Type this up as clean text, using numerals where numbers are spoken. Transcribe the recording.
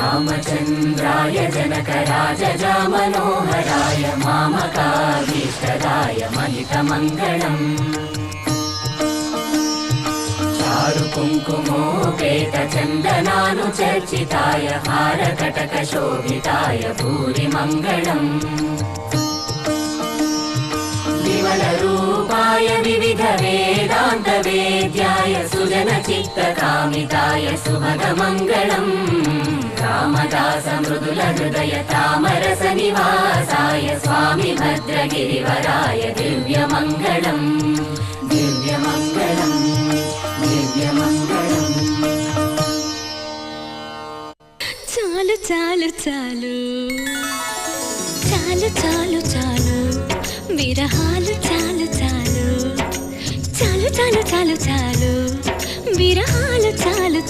रामचन्द्राय जनकराजजामनोहराय मामकाभीष्टदाय महितमङ्गलम् चारुकुङ्कुमोपेतचन्दनानुचर्चिताय हारकटकशोभिताय भूरिमङ्गलम् विमलरूपाय विविधवेदान्तवेद्याय सुजनचित्तकामिताय सुभगमङ्गलम् रामदासमृदुलहृदय तामरसनिवासाय स्वामि भद्रगिरिवराय दिव्यमङ्गलम् दिव्यमङ्गलम् दिव्यमङ्गलम् చాలు చాలు చాలు చాలు చాలు చాలు విరహాలు చాలు చాలు చాలు చాలు చాలు చాలు విరహాలు చాలు